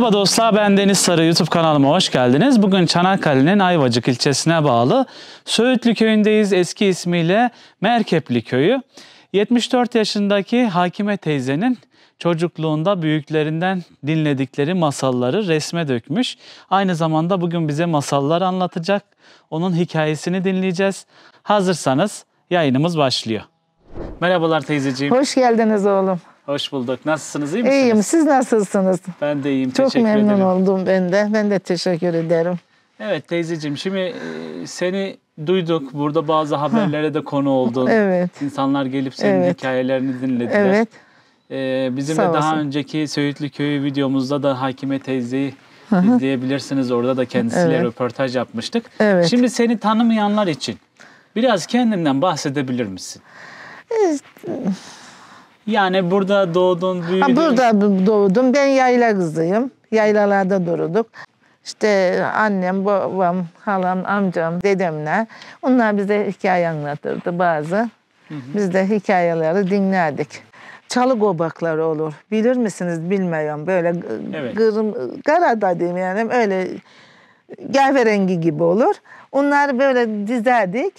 Merhaba dostlar, ben Deniz Sarı. YouTube kanalıma hoş geldiniz. Bugün Çanakkale'nin Ayvacık ilçesine bağlı Söğütlü köyündeyiz. Eski ismiyle Merkepli köyü. 74 yaşındaki Hakime teyzenin çocukluğunda büyüklerinden dinledikleri masalları resme dökmüş. Aynı zamanda bugün bize masallar anlatacak. Onun hikayesini dinleyeceğiz. Hazırsanız yayınımız başlıyor. Merhabalar teyzeciğim. Hoş geldiniz oğlum. Hoş bulduk. Nasılsınız? İyi misiniz? İyiyim. Siz nasılsınız? Ben de iyiyim. Çok teşekkür ederim. memnun oldum ben de. Ben de teşekkür ederim. Evet teyzeciğim, şimdi seni duyduk. Burada bazı haberlere de konu oldun. Evet. İnsanlar gelip senin hikayelerini dinlediler. Evet. Bizim Sağ de daha olsun. önceki Söğütlü Köyü videomuzda da Hakime teyzeyi izleyebilirsiniz. Orada da kendisiyle röportaj yapmıştık. Evet. Şimdi seni tanımayanlar için biraz kendinden bahsedebilir misin? Yani burada doğdun, büyüdün. Burada doğdum. Ben yayla kızıyım. Yaylalarda durduk. İşte annem, babam, halam, amcam, dedemler. Onlar bize hikaye anlatırdı bazı. Biz de hikayeleri dinlerdik. Çalı gobakları olur. Bilir misiniz bilmiyorum. Böyle kara diyeyim yani öyle kahverengi gibi olur. Onları böyle dizerdik.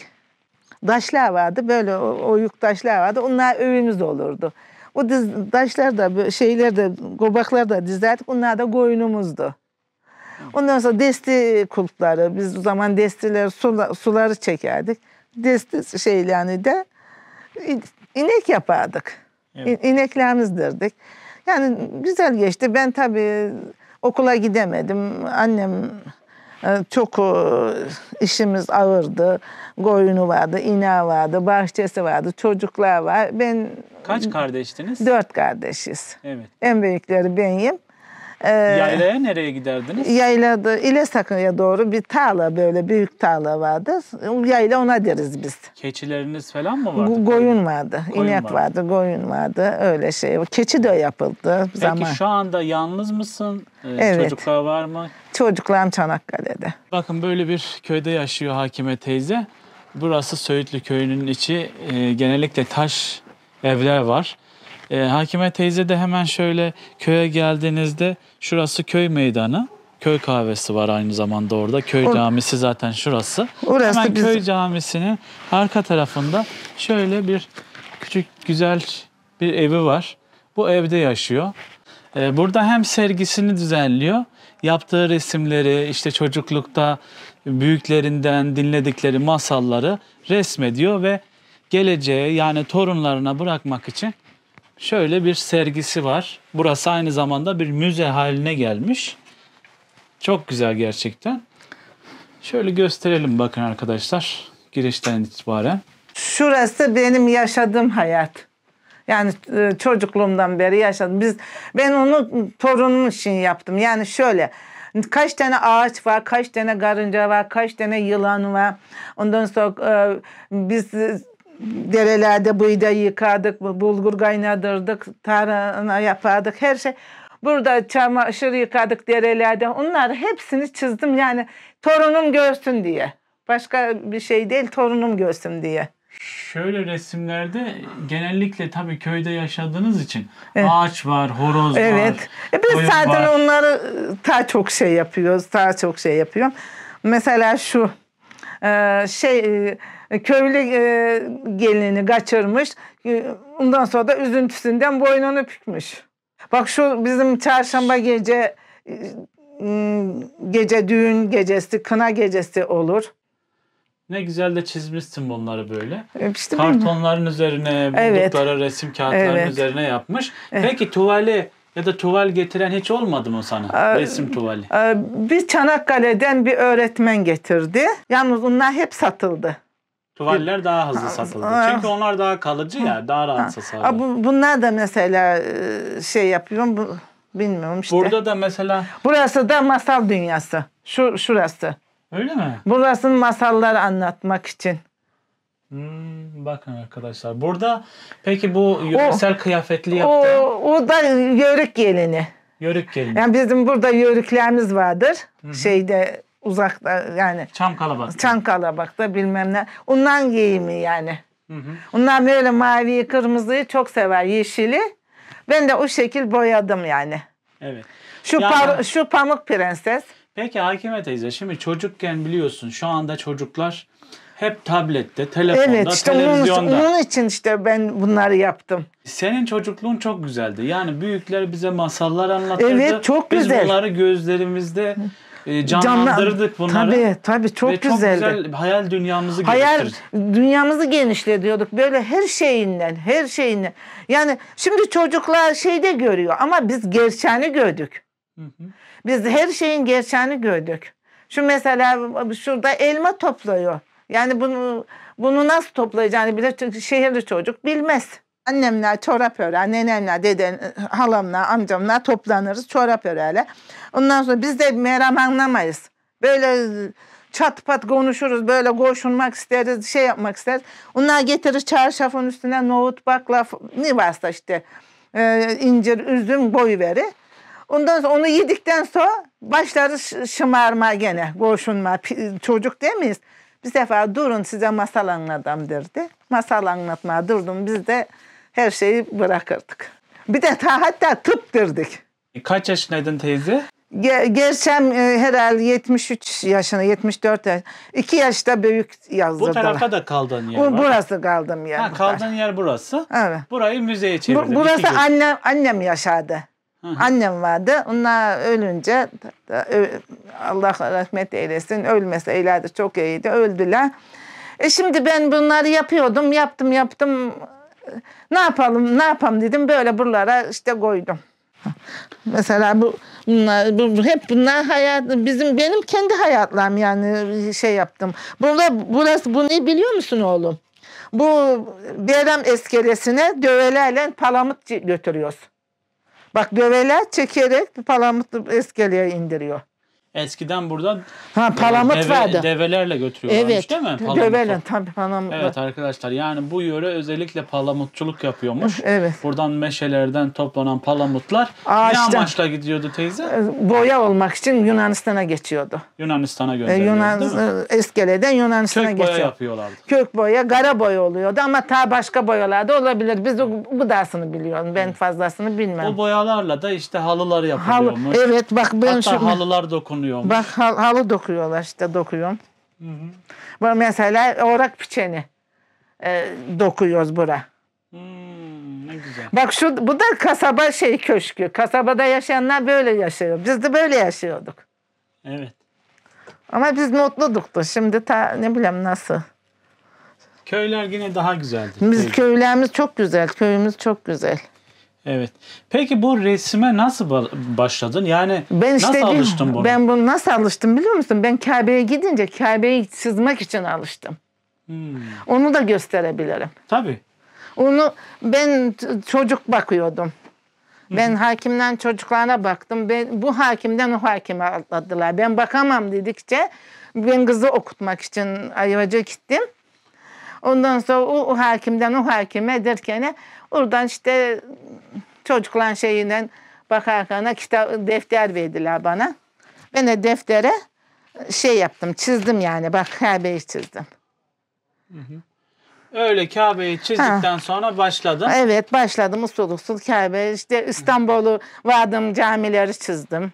Taşlar vardı. Böyle oyuk taşlar vardı. Onlar övümüz olurdu. O taşlar da şeyler de gobaklar da dizerdik. Onlar da koyunumuzdu. Ondan sonra desti kulpları. Biz o zaman destiler suları çekerdik. Desti şeylerini de inek yapardık. Evet. İneklerimizdirdik. Yani güzel geçti. Ben tabii okula gidemedim. Annem çok işimiz ağırdı. Koyunu vardı, ineği vardı, bahçesi vardı, çocuklar var. Ben Kaç kardeştiniz? 4 kardeşiz. Evet. En büyükleri benim. Yaylaya nereye giderdiniz? Yaylada İlesakı'ya doğru bir tarla böyle büyük tarla vardı. Yayla ona deriz biz. Keçileriniz falan mı vardı? Koyun vardı, Koyun inek vardı, koyun vardı. Öyle şey. Keçi de yapıldı Peki zaman. şu anda yalnız mısın? Evet. Çocuklar var mı? Çocuklarım Çanakkale'de. Bakın böyle bir köyde yaşıyor Hakime teyze. Burası Söğütlü köyünün içi. Genellikle taş evler var. Hakime teyze de hemen şöyle köye geldiğinizde şurası köy meydanı. Köy kahvesi var aynı zamanda orada. Köy camisi zaten şurası. Orası Hemen köy camisinin arka tarafında şöyle bir küçük güzel bir evi var. Bu evde yaşıyor. Burada hem sergisini düzenliyor. Yaptığı resimleri, işte çocuklukta büyüklerinden dinledikleri masalları resmediyor ve geleceğe yani torunlarına bırakmak için şöyle bir sergisi var. Burası aynı zamanda bir müze haline gelmiş. Çok güzel gerçekten. Şöyle gösterelim bakın arkadaşlar girişten itibaren. Şurası benim yaşadığım hayat. Yani çocukluğumdan beri yaşadım. Ben onu torunum için yaptım. Yani şöyle kaç tane ağaç var, kaç tane karınca var, kaç tane yılan var. Ondan sonra biz derelerde buğday yıkardık, bulgur kaynatırdık, tarhana yapardık, her şey. Burada çamaşır yıkadık derelerde. Onları hepsini çizdim yani torunum görsün diye. Başka bir şey değil, torunum görsün diye. Şöyle resimlerde genellikle tabii köyde yaşadığınız için ağaç var, horoz var. Evet. Biz zaten onları daha çok şey yapıyoruz. Daha çok şey yapıyorum. Mesela şu köylü gelini kaçırmış. Ondan sonra da üzüntüsünden boynunu bükmüş. Bak şu bizim çarşamba gece düğün gecesi, kına gecesi olur. Ne güzel de çizmişsin bunları böyle. İşte kartonların üzerine, buldukları resim kağıtların üzerine yapmış. Peki tuvali ya da tuval getiren hiç olmadı mı sana? Resim tuvali. Bir Çanakkale'den bir öğretmen getirdi. Yalnız onlar hep satıldı. Tuvaller daha hızlı satıldı. Çünkü onlar daha kalıcı ya, daha rahat satıldı. Bunlar da mesela şey yapıyorum, bilmiyorum işte. Burada da mesela... Burası da masal dünyası. Şurası. Öyle mi? Burası masalları anlatmak için. Bakın arkadaşlar. Burada peki bu yöresel kıyafetli yaptı. O da yörük gelini. Yörük gelini. Yani bizim burada yörüklerimiz vardır. Şeyde uzakta yani. Çamkalabak'ta bilmem ne. Ondan giyimi yani. Onlar böyle maviyi, kırmızıyı çok sever. Yeşili. Ben de o şekil boyadım yani. Evet. Şu Pamuk Prenses. Peki Hakime teyze, şimdi çocukken biliyorsun şu anda çocuklar hep tablette, telefonda, Evet, işte televizyonda. onun için işte ben bunları yaptım. Senin çocukluğun çok güzeldi. Yani büyükler bize masallar anlatırdı. Evet, çok Biz güzel. bunları gözlerimizde canlandırdık bunları. Tabii çok Ve güzeldi. çok güzel hayal dünyamızı Hayal geliştirdik. dünyamızı genişletiyorduk böyle her şeyinden. Yani şimdi çocuklar şeyde görüyor ama biz gerçeğini gördük. Biz her şeyin gerçeğini gördük. Şu mesela şurada elma topluyor. Yani bunu nasıl toplayacağını bile şehirli çocuk bilmez. Annemler çorap örer, nenemler, dedem, halamlar, amcamlar toplanırız çorap örerler. Ondan sonra biz de meram anlamayız. Böyle çat pat konuşuruz, böyle koşunmak isteriz, şey yapmak isteriz. Onlar getirir çarşafın üstüne nohut, baklava, ne varsa işte incir, üzüm koyuveri. Ondan sonra onu yedikten sonra başlarız şımarma gene, koşunma. Çocuk değil miyiz? Bir sefer durun size masal anladım derdi. Masal anlatmaya durdum, biz de her şeyi bırakırdık. Bir de hatta tıp derdik. Kaç yaşındaydın teyze? Gerçem herhalde 73 yaşına, 74 yaş. 2 yaşta büyük yazdırdılar. Bu tarafa da kaldığın yer var. Burası kaldım yer. Ha, kaldığın yer burası. Evet. Burayı müzeye çevirdin. Burası annem yaşadı. Annem vardı. Onlar ölünce Allah rahmet eylesin. Ölmeseylerdi çok iyiydi. Öldüler. Şimdi ben bunları yaptım. Ne yapalım dedim. Böyle buralara işte koydum. Mesela hep bunlar benim kendi hayatlarım yani şey yaptım. Burası bu ne biliyor musun oğlum? Bu Beyram eskelesine dövelerle palamut götürüyoruz. Bak döveler çekerek palamut eskeleye indiriyor. Eskiden burada palamut vardı. Develerle götürüyorlarmış Evet, değil mi? Develer tabii palamut. Evet arkadaşlar, yani bu yöre özellikle palamutçuluk yapıyormuş. Evet. Buradan meşelerden toplanan palamutlar Ağaçtan. ne amaçla gidiyordu teyze? Boya olmak için Yunanistan'a geçiyordu. Yunanistan'a gönderiliyordu değil mi? Eskeleden Yunanistan'a Kök boya geçiyor. yapıyorlardı. Kök boya, kara boya oluyordu ama ta başka boyalar da olabilir. Biz o gıdasını biliyoruz. Ben fazlasını bilmem. O boyalarla da işte halılar yapılıyormuş. Evet bak ben hatta halılar dokunuyormuş. Bak halı dokuyorlar işte dokuyorum. Bak mesela orak piçeni dokuyoruz bura. Ne güzel. Bak bu da kasaba köşkü. Kasabada yaşayanlar böyle yaşıyor. Biz de böyle yaşıyorduk. Evet. Ama biz mutluduk da. Şimdi ne bileyim nasıl. Köyler yine daha güzeldi. Köylerimiz çok güzel. Köyümüz çok güzel. Evet. Peki bu resme nasıl başladın? Yani nasıl alıştın buna? Ben bunu nasıl alıştım biliyor musun? Ben Kabe'ye gidince Kabe'yi çizmek için alıştım. Onu da gösterebilirim. Tabii. Onu ben çocuk bakıyordum. Ben hakimden çocuklarına baktım. Bu hakimden o hakime atladılar. Ben bakamam dedikçe ben kızı okutmak için Ayvacık'a gittim. Ondan sonra o hakimden o hakime derken oradan işte çocukların şeyinden bakarken defter verdiler bana. Ben de deftere yaptım, çizdim yani. Bak Kabe'yi çizdim. Öyle Kabe'yi çizdikten sonra başladın. Evet başladım usul Kabe. İşte İstanbul'u vardım camileri çizdim.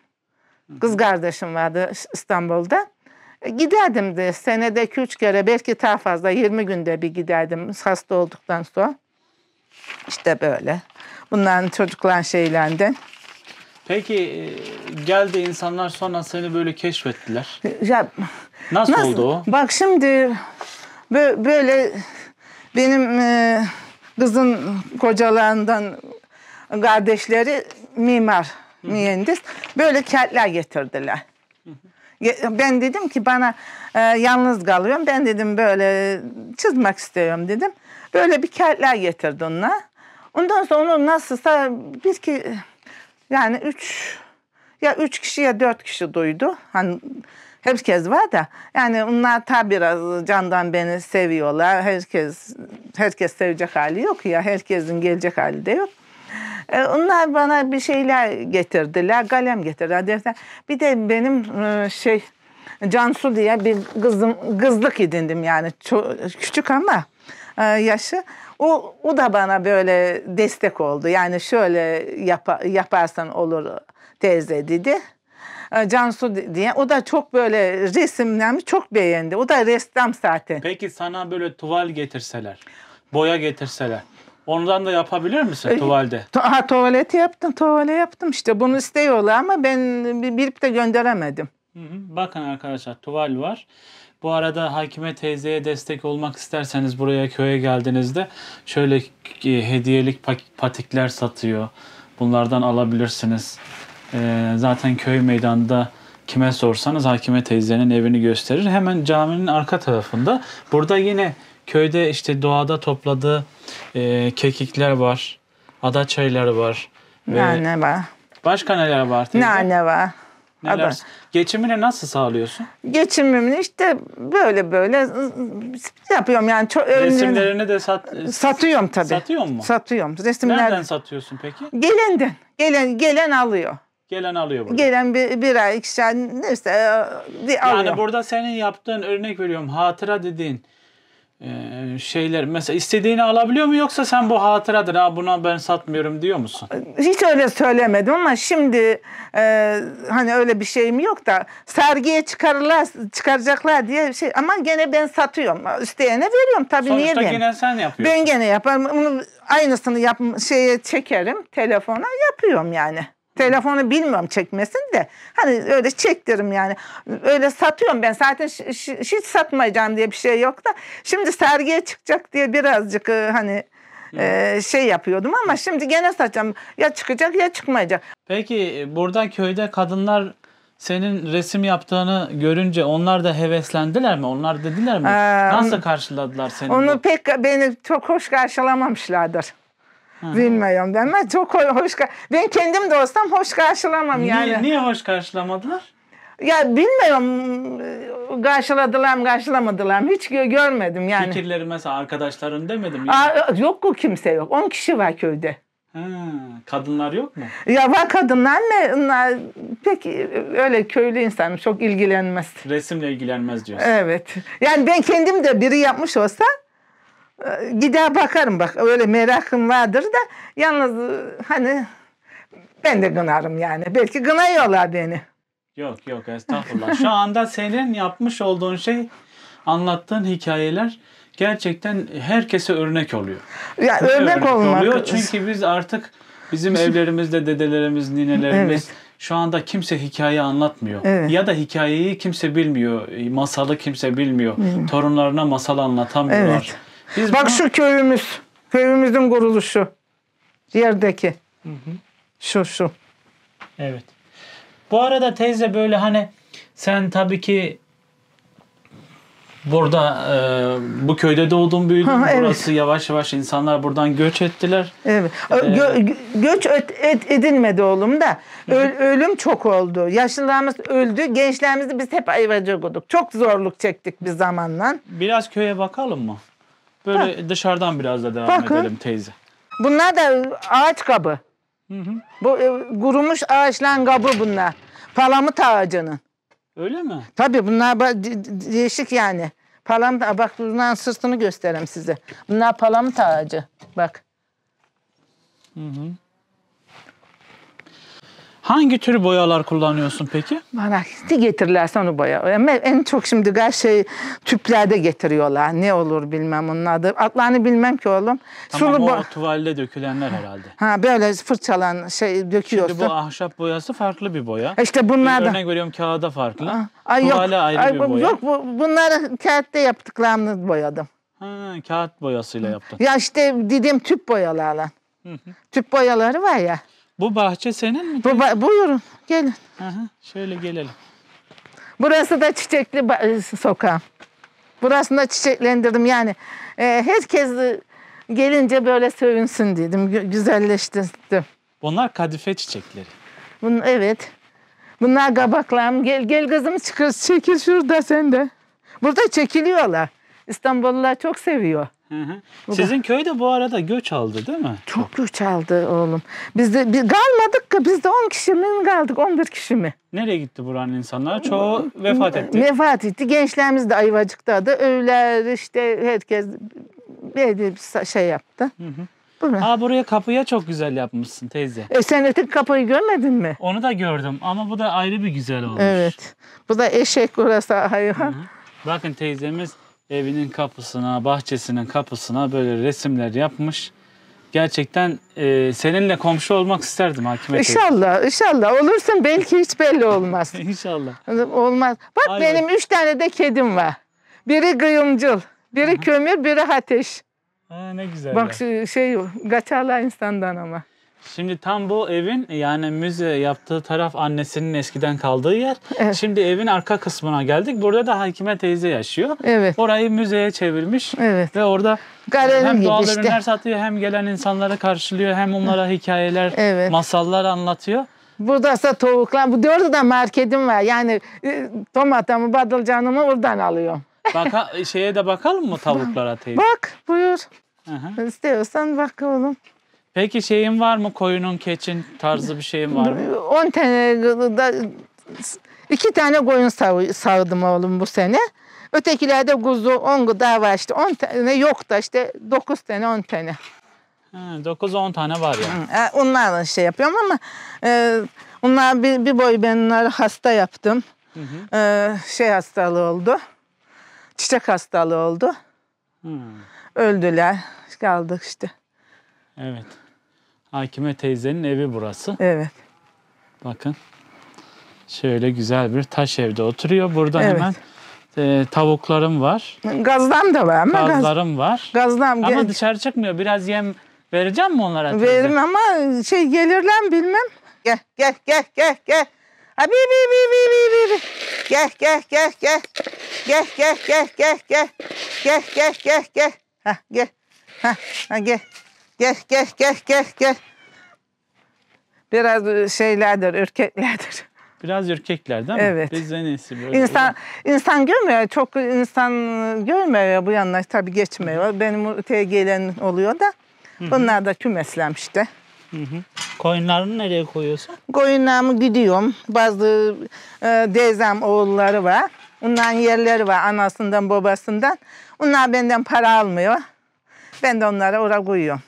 Kız kardeşim vardı İstanbul'da. Giderdim de senede 2-3 kere belki daha fazla 20 günde bir giderdim hasta olduktan sonra. İşte böyle. Bunların çocukların şeylerinden. Peki geldi insanlar sonra seni böyle keşfettiler. Ya, nasıl oldu o? Bak şimdi böyle benim kızın kocalarından kardeşleri mimar, mühendis. Böyle kağıtlar getirdiler. Ben dedim ki bana yalnız kalıyorum. Ben dedim böyle çizmek istiyorum dedim. Böyle bir kağıtlar getirdi onlar. Ondan sonra onu nasılsa yani 3 kişi ya 4 kişi duydu. Hani herkes var da yani onlar tabi biraz candan beni seviyorlar. Herkes sevecek hali yok ya. Herkesin gelecek hali de yok. Onlar bana bir şeyler getirdiler. Kalem getirdiler. Defter. Bir de benim Cansu diye bir kızlık edindim yani. Küçük ama yaşı. O da bana böyle destek oldu. Yani şöyle yaparsan olur teyze dedi. Cansu diye. O da çok böyle resimlerimi çok beğendi. O da ressam zaten. Peki sana böyle tuval getirseler, boya getirseler, ondan da yapabilir misin tuvalde? Tuvalet yaptım işte. Bunu istiyorlar ama ben bilip de gönderemedim. Bakın arkadaşlar, tuval var. Bu arada Hakime teyzeye destek olmak isterseniz buraya köye geldiğinizde şöyle hediyelik patikler satıyor. Bunlardan alabilirsiniz. Zaten köy meydanında kime sorsanız Hakime teyzenin evini gösterir. Hemen caminin arka tarafında. Burada yine köyde işte doğada topladığı kekikler var. Ada çayları var. Nane var. Başka neler var teyze? Nane var. Neler? Geçimini nasıl sağlıyorsun? Geçimimi işte böyle yapıyorum yani. Resimlerini de satıyorum tabii. Satıyor mu? Satıyorum. Resimler. Nereden satıyorsun peki? Gelenden. Gelen alıyor. Gelen alıyor burada. Gelen bir ay, 2 ay neyse alıyor. Yani burada senin yaptığın, örnek veriyorum, hatıra dediğin şeyler mesela istediğini alabiliyor mu, yoksa sen bu hatıradır ha buna ben satmıyorum diyor musun? Hiç öyle söylemedim ama şimdi hani öyle bir şeyim yok da sergiye çıkaracaklar diye şey, ama gene ben satıyorum. İsteyene veriyorum tabii. Sonuçta niye ben? gene sen yapıyorsun. Ben gene yaparım. Bunu aynısını çekerim telefona, yapıyorum yani. Telefonu bilmiyorum çekmesin de hani öyle çektiririm yani. Öyle satıyorum ben. Zaten hiç satmayacağım diye bir şey yok da. Şimdi sergiye çıkacak diye birazcık hani şey yapıyordum ama şimdi gene satacağım. Ya çıkacak ya çıkmayacak. Peki burada köyde kadınlar senin resim yaptığını görünce onlar da heveslendiler mi? Onlar dediler mi? Nasıl karşıladılar seni? Onu beni çok hoş karşılamamışlardır. Bilmiyorum ben ama çok hoş. Ben kendim de olsam hoş karşılamam yani. Niye hoş karşılamadılar? Ya bilmiyorum, karşılamadılar mı hiç görmedim yani. Fikirleri mesela arkadaşların demedim. Yok, o kimse yok. 10 kişi var köyde. Kadınlar yok mu? Ya var kadınlar mı? Onlar pek öyle köylü insanım, çok ilgilenmez. Resimle ilgilenmez diyorsun. Evet. Yani ben kendim de biri yapmış olsa gider bakarım, bak öyle merakım vardır da yalnız hani ben de gınarım yani. Belki gınıyorlar beni. Yok estağfurullah. Şu anda senin yapmış olduğun şey, anlattığın hikayeler gerçekten herkese örnek oluyor. Ya örnek olmak. Oluyor çünkü biz artık bizim evlerimizde dedelerimiz, ninelerimiz şu anda kimse hikaye anlatmıyor. Evet. Ya da hikayeyi kimse bilmiyor. Masalı kimse bilmiyor. Torunlarına masal anlatamıyorlar. Evet. Biz Bak şu köyümüzün kuruluşu. Yerdeki. Şu. Evet. Bu arada teyze böyle hani sen tabii ki burada bu köyde doğdun büyüdün. Burası yavaş yavaş insanlar buradan göç ettiler. Evet. Göç edilmedi oğlum da. Ölüm çok oldu. Yaşlılarımız öldü. Gençlerimizi biz hep ayvacık olduk. Çok zorluk çektik bir zamanla. Biraz köye bakalım mı? Böyle dışarıdan biraz da devam edelim teyze. Bunlar da ağaç kabı. Bu kurumuş ağaçların kabı bunlar. Palamut ağacının. Öyle mi? Tabii bunlar değişik yani. Palamut, bak bunların sırtını göstereyim size. Bunlar palamut ağacı. Bak. Hangi tür boyalar kullanıyorsun peki? Bana ne getirirlerse onu boya. Ama en çok şimdi her şey tüplerde getiriyorlar. Ne olur bilmem onun adı. Adlarını bilmem ki oğlum. Tamam, o tuvalde dökülenler herhalde. Böyle fırçalan şey döküyorsun. Şimdi bu ahşap boyası farklı bir boya. İşte bunlar da. Örnek veriyorum, kağıda farklı. Yok, Tuvale ayrı bir boya. Yok, bunları kağıtta yaptıklarını boyadım. Kağıt boyasıyla yaptın. Ya işte dediğim tüp boyalarla. Tüp boyaları var ya. Bu bahçe senin mi? Buyurun gelin. Şöyle gelelim. Burası da çiçekli sokağım. Burasını da çiçeklendirdim yani. Herkes gelince böyle sevinsün dedim. Güzelleştirdim. Bunlar kadife çiçekleri. Evet. Bunlar kabaklarım. Gel kızım, çekil şurada sen de. Burada çekiliyorlar. İstanbullular çok seviyor. Sizin köyde bu arada göç aldı değil mi? Çok göç aldı oğlum. Biz kalmadık ki. Biz de 10 kişi mi kaldık, 11 kişi mi? Nereye gitti buranın insanlar? Çoğu vefat etti. Vefat etti. Gençlerimiz de Ayvacık'ta da. Öyler işte herkes bir şey yaptı. Buraya kapıya çok güzel yapmışsın teyze. Sen öteki kapıyı görmedin mi? Onu da gördüm ama bu da ayrı bir güzel olmuş. Evet. Bu da eşek, burası hayvan. Hı. Bakın teyzemiz evinin kapısına, bahçesinin kapısına böyle resimler yapmış. Gerçekten seninle komşu olmak isterdim Hakime teyze. İnşallah, inşallah. Olursun, belki hiç belli olmaz. İnşallah. Olmaz. Bak Ay, benim 3 tane de kedim var. Biri kıyımcıl, biri kömür, biri ateş. Ne güzel. Bak kaçarlar insandan ama. Şimdi tam bu evin yani müze yaptığı taraf annesinin eskiden kaldığı yer. Evet. Şimdi evin arka kısmına geldik. Burada da Hakime teyze yaşıyor. Evet. Orayı müzeye çevirmiş. Evet. Ve orada Galerim hem gibi doğal işte. ürünler satıyor hem gelen insanları karşılıyor hem onlara hikayeler, Evet. masallar anlatıyor. Buradasa tavuklar. Bu orada da marketim var. Yani tomatamı, badılcanımı oradan alıyorum. Şeye de bakalım mı tavuklara teyze? Bak buyur. Hı hı. İstiyorsan bak oğlum. Peki şeyin var mı? Koyunun, keçin tarzı bir şeyin var mı? 10 tane, 2 tane koyun sağdım oğlum bu sene. Ötekilerde kuzu 10 gıda var işte. 10 tane yok da işte 9 tane 10 tane. 9-10 tane var yani. Onlarla şey yapıyorum ama onlar bir boy ben onları hasta yaptım. Hı hı. Hastalığı oldu. Çiçek hastalığı oldu. Hı. Öldüler. Kaldık işte. Evet. Hakime teyzenin evi burası. Evet. Bakın. Şöyle güzel bir taş evde oturuyor. Burada Evet. hemen tavuklarım var. Gazlam da var ama Kazlarım var. gazlam Ama dışarı çıkmıyor. Biraz yem vereceğim mi onlara teyze? veririm ama gelirler bilmem. Gel gel gel gel gel. Abi bi. Gel gel gel gel. Gel gel gel gel gel. Gel gel gel gel. Ha gel. Ha gel. Gel gel gel gel gel. Biraz şeylerdir, ürkeklerdir. Biraz ürkekler değil mi? Evet. Bizden iyisi böyle. İnsan görmüyor. Çok insan görmüyor bu yanına tabii geçmiyor. Benim öteye gelen oluyor da. Bunlar da kümeslenmişti. Hı. Koyunlarını nereye koyuyorsun? Koyunlarımı gidiyorum. Bazı teyzem oğulları var. Onların yerleri var anasından babasından. Onlar benden para almıyor. Ben de onları oraya koyuyorum.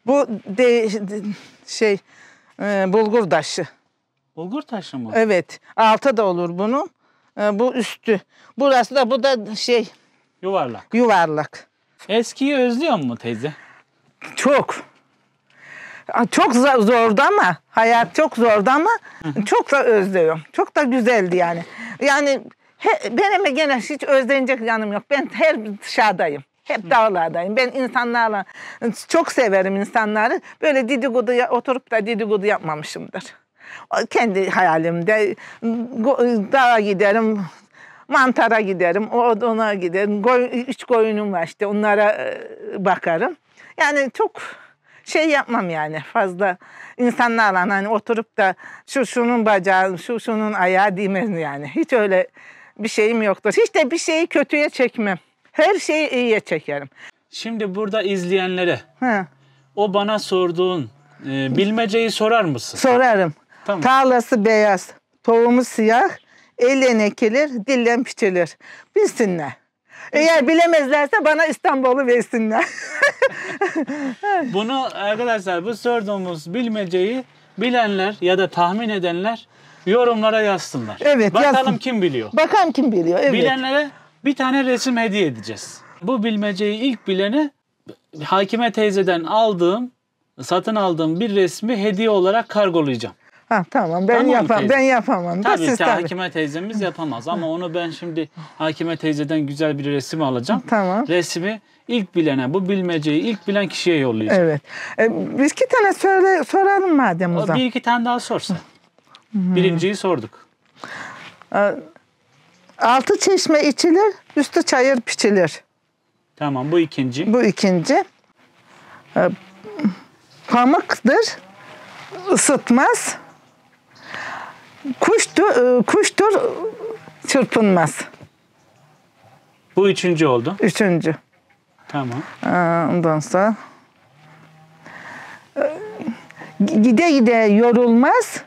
Bu bulgur taşı. Bulgur taşı mı? Evet. Altı da olur bunun. Bu üstü. Burası da bu da Yuvarlak. yuvarlak. Eskiyi özlüyor mu teyze? Çok. Çok zordu ama hayat çok zordu ama çok da özlüyorum. Çok da güzeldi yani. Yani benim gene hiç özlenecek yanım yok. Ben her dışarıdayım. Hep dağlardayım. Ben insanlarla çok severim insanları. Böyle dedikodu oturup da dedikodu yapmamışımdır. Kendi hayalimde dağa giderim, mantara giderim, ona giderim. 3 koyunum var işte onlara bakarım. Yani çok yapmam yani fazla insanlarla hani oturup da şunun bacağı, şunun ayağı değmez yani. Hiç öyle bir şeyim yoktur. Hiç de bir şeyi kötüye çekmem. Her şeyi iyiye çekerim. Şimdi burada izleyenlere Ha. o bana sorduğun bilmeceyi sorar mısın? Sorarım. Tamam. Tarlası beyaz, tohumu siyah, elle ekilir, dille biçilir. Bilsinler. Eğer bilemezlerse bana İstanbul'u versinler. Bunu arkadaşlar bu sorduğumuz bilmeceyi bilenler ya da tahmin edenler yorumlara yazsınlar. Evet, Bakalım yazsın. kim biliyor. Bakalım kim biliyor. Evet. Bilenlere bir tane resim hediye edeceğiz. Bu bilmeceyi ilk bilene Hakime teyzeden satın aldığım bir resmi hediye olarak kargolayacağım. Ha, tamam ben Tamam yapamam. teyze. Ben yapamam. Tabii ki Tabii. Hakime teyzemiz yapamaz ama onu ben şimdi Hakime teyzeden güzel bir resim alacağım. Tamam. Resmi ilk bilene, bu bilmeceyi ilk bilen kişiye yollayacağım. Evet. Bir iki tane soralım madem o zaman. Bir iki tane daha sorsa. Birinciyi sorduk. Altı çeşme içilir, üstü çayır piçilir. Tamam, bu ikinci. Bu ikinci. Pamuktur, ısıtmaz. Kuştur, çırpınmaz. Bu üçüncü oldu. Üçüncü. Tamam. Ondan sonra gide gide yorulmaz,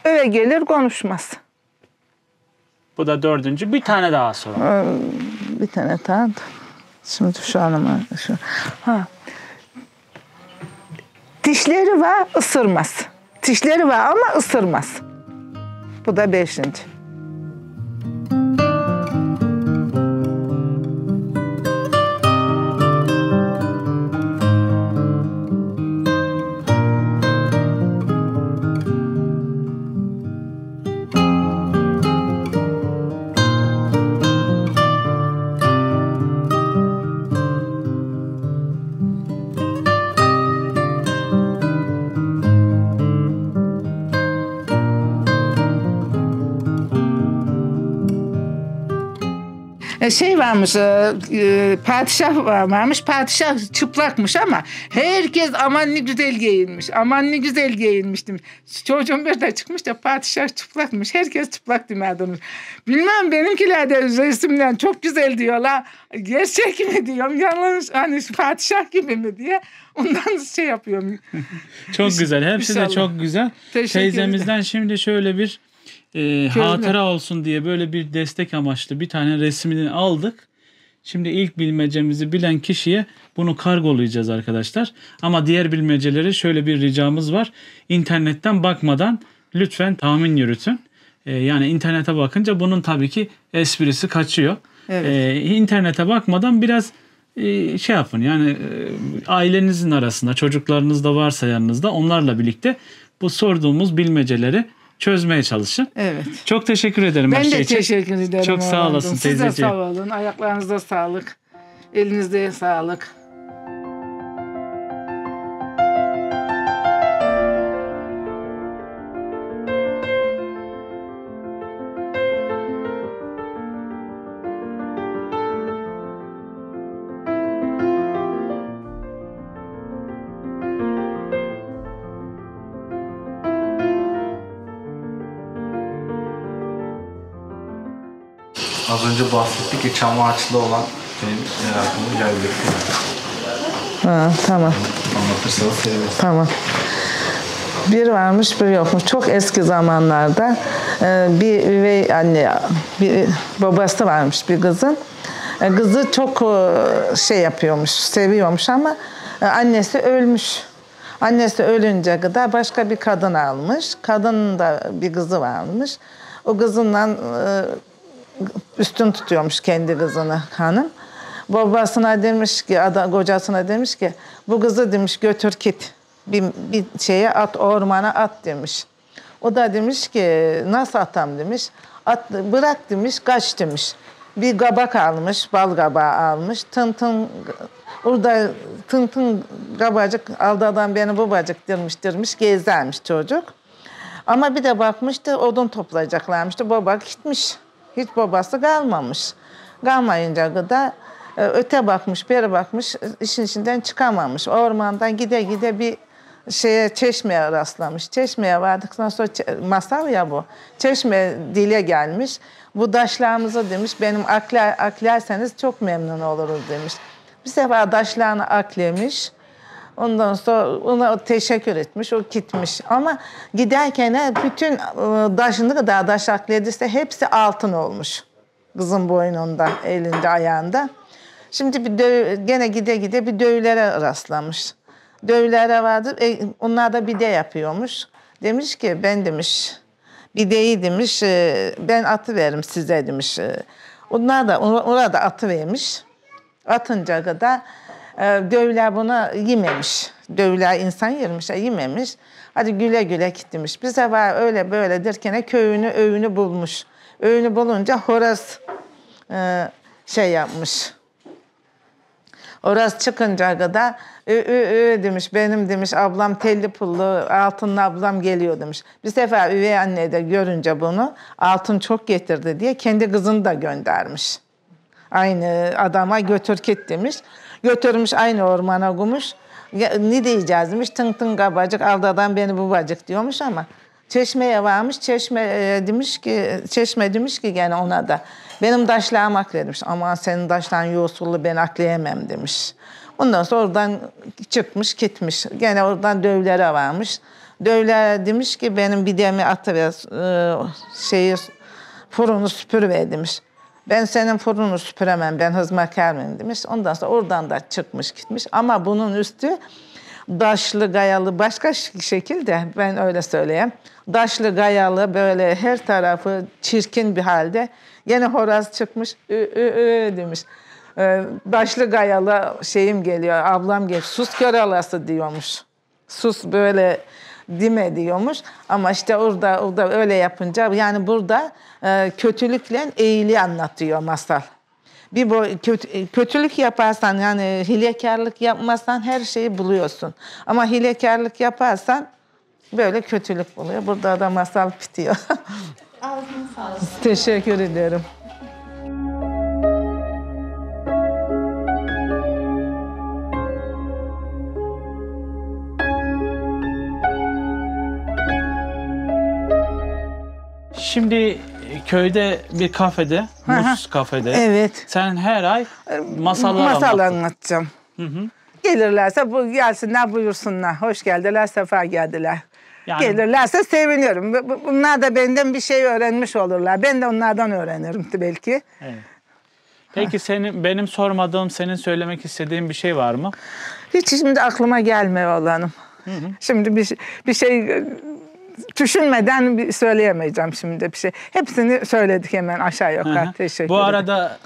eve gelir konuşmaz. Bu da dördüncü. Bir tane daha soralım. Bir tane daha. Şimdi şu anıma. Dişleri var, ısırmaz. Dişleri var ama ısırmaz. Bu da 5. Şey varmış, padişah varmış, padişah çıplakmış ama herkes aman ne güzel giyinmiş, aman ne güzel giyinmiş demiş. Çocuğum bir de çıkmış da padişah çıplakmış, herkes çıplak demeye. Bilmem benimkiler de resimden çok güzel diyorlar, gerçek mi diyorum, yalnız hani padişah gibi mi diye ondan şey yapıyorum. Çok güzel, hepsi de çok güzel. Teyzemizden şimdi şöyle bir hatıra olsun diye böyle bir destek amaçlı bir tane resmini aldık. Şimdi ilk bilmecemizi bilen kişiye bunu kargolayacağız arkadaşlar. Ama diğer bilmeceleri şöyle bir ricamız var. İnternetten bakmadan lütfen tahmin yürütün. Yani internete bakınca bunun tabii ki esprisi kaçıyor. Evet. İnternete bakmadan biraz şey yapın. Yani ailenizin arasında çocuklarınız da varsa yanınızda onlarla birlikte bu sorduğumuz bilmeceleri çözmeye çalışın. Evet. Çok teşekkür ederim. Ben de teşekkür ederim. Çok sağ olasın teyzeciğim. Siz de sağ olun. Ayaklarınıza sağlık. Elinizde sağlık. Az önce bahsettik ki çam ağaçlı olan benim merakımı geldi. Ha, tamam. Anlatırsanız sevinirim. Tamam. Bir varmış bir yokmuş. Çok eski zamanlarda bir üvey anne, bir babası varmış bir kızın. Kızı çok şey yapıyormuş, seviyormuş ama annesi ölmüş. Annesi ölünce kadar başka bir kadın almış. Kadının da bir kızı varmış. O kızından üstün tutuyormuş kendi kızını hanım. Babasına demiş ki, kocasına demiş ki bu kızı demiş götür git. Bir şeye at, ormana at demiş. O da demiş ki nasıl atam demiş. At, bırak demiş, kaç demiş. Bir kabak almış, bal kabağı almış. Orada tın kabacık aldadan beni babacık dirmiş gezermiş çocuk. Ama bir de bakmıştı odun toplayacaklarmıştı. Baba gitmiş. Hiç babası kalmamış. Kalmayınca kadar öte bakmış, beri bakmış, işin içinden çıkamamış. Ormandan gide bir çeşmeye rastlamış. Çeşmeye vardıktan sonra masal ya bu. Çeşme dile gelmiş. Bu daşlarımızı demiş, benim aklerseniz çok memnun oluruz demiş. Bir sefer daşlarını aklemiş. Ondan sonra ona teşekkür etmiş, o gitmiş. Ama giderken bütün daşını kadar daş aklediyse hepsi altın olmuş. Kızın boynunda, elinde, ayağında. Şimdi gene gide bir dövlere rastlamış. Dövlere vardı, onlar da bide yapıyormuş. Demiş ki ben demiş, bideyi demiş, ben atıveririm size demiş. Onlar da orada atıvermiş. Atınca kadar dövler buna yememiş. Dövler insan yermiş, yememiş. Hadi güle güle gitmiş. Bir sefer öyle böyle derken öğünü bulmuş. Öğünü bulunca horoz şey yapmış. Horoz çıkınca kadar demiş, benim demiş ablam telli pullu, altınlı ablam geliyor demiş. Bir sefer üvey anne de görünce bunu altın çok getirdi diye kendi kızını da göndermiş. Aynı adama götür git demiş. Götürmüş aynı ormana koymuş. Ne diyeceğiz demiş. Tın kabacık aldadan beni babacık diyormuş ama çeşmeye varmış. Çeşme demiş ki gene ona da benim daşlarım akle demiş. Aman senin daşların yosullu ben akleyemem demiş. Ondan sonra oradan çıkmış gitmiş. Gene oradan dövlere varmış. Dövler demiş ki benim bidemi atıver fırını süpürüver demiş. Ben senin fırını süpüremem, ben hizmetkar mıyım demiş. Ondan sonra oradan da çıkmış gitmiş. Ama bunun üstü Daşlı, gayalı, başka şekilde ben öyle söyleyeyim. Daşlı, gayalı, böyle her tarafı çirkin bir halde. Yine horoz çıkmış, demiş. Daşlı, gayalı şeyim geliyor, ablam geliyor. Sus kör alası diyormuş. Sus böyle dime diyormuş. Ama işte orada öyle yapınca, yani burada kötülükle iyiliği anlatıyor masal. Bir kötülük yaparsan, yani hilekarlık yapmazsan her şeyi buluyorsun. Ama hilekarlık yaparsan böyle kötülük buluyor. Burada da masal bitiyor. Ağzına sağlık. Teşekkür ederim. Şimdi köyde bir kafede, Muz kafede. Evet. Sen her ay masallar Masal anlattın. anlatacağım. Gelirlerse gelsinler, buyursunlar. Hoş geldiler, sefa geldiler. Yani- Gelirlerse seviniyorum. Bunlar da benden bir şey öğrenmiş olurlar. Ben de onlardan öğrenirim belki. Evet. Peki benim sormadığım, senin söylemek istediğin bir şey var mı? Hiç şimdi aklıma gelmiyor olanım. Şimdi bir şey düşünmeden söyleyemeyeceğim şimdi bir şey. Hepsini söyledik hemen aşağı yukarı. Hı. Teşekkür Bu ederim. arada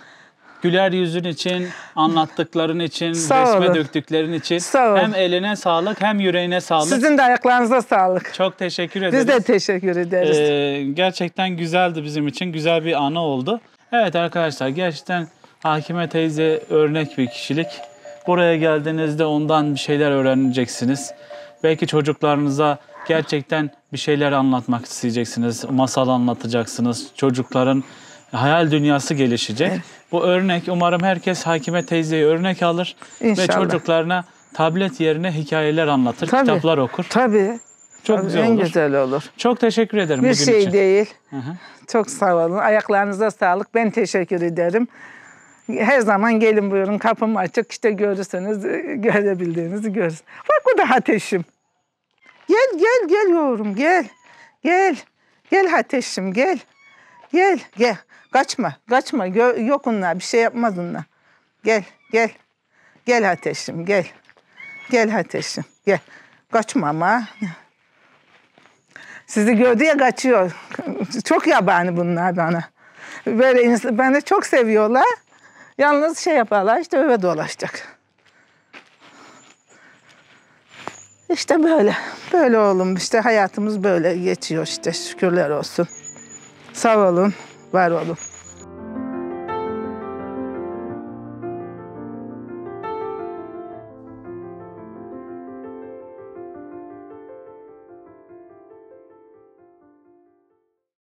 güler yüzün için, anlattıkların için, Sağ resme olun. döktüklerin için Sağ olun. hem eline sağlık hem yüreğine sağlık. Sizin de ayaklarınıza sağlık. Çok teşekkür ederiz. Biz de teşekkür ederiz. Gerçekten güzeldi bizim için. Güzel bir anı oldu. Evet arkadaşlar, gerçekten Hakime teyze örnek bir kişilik. Buraya geldiğinizde ondan bir şeyler öğreneceksiniz. Belki çocuklarınıza gerçekten bir şeyler anlatmak isteyeceksiniz. Masal anlatacaksınız. Çocukların hayal dünyası gelişecek. Bu örnek, umarım herkes Hakime teyzeyi örnek alır. İnşallah. Ve çocuklarına tablet yerine hikayeler anlatır, Tabii. kitaplar okur. Tabii. Çok Tabii, güzel en olur. güzel olur. Çok teşekkür ederim Bir bugün şey için. değil. Hı hı. Çok sağ olun. Ayaklarınıza sağlık. Ben teşekkür ederim. Her zaman gelin buyurun. Kapım açık. İşte görürsünüz. Görebildiğinizi görürsünüz. Bak bu da ateşim. Gel yavrum gel. Gel. Gel ateşim gel. Gel. Kaçma. Yok onlar. Bir şey yapmaz onlar. Gel. Gel ateşim gel. Gel ateşim gel. Kaçma ama. Sizi gördü ya kaçıyor. Çok yabani bunlar bana. Böyle beni çok seviyorlar. Yalnız şey yaparlar, işte öyle dolaşacak. İşte böyle. Böyle oğlum, işte hayatımız böyle geçiyor işte. Şükürler olsun. Sağ olun, var olun.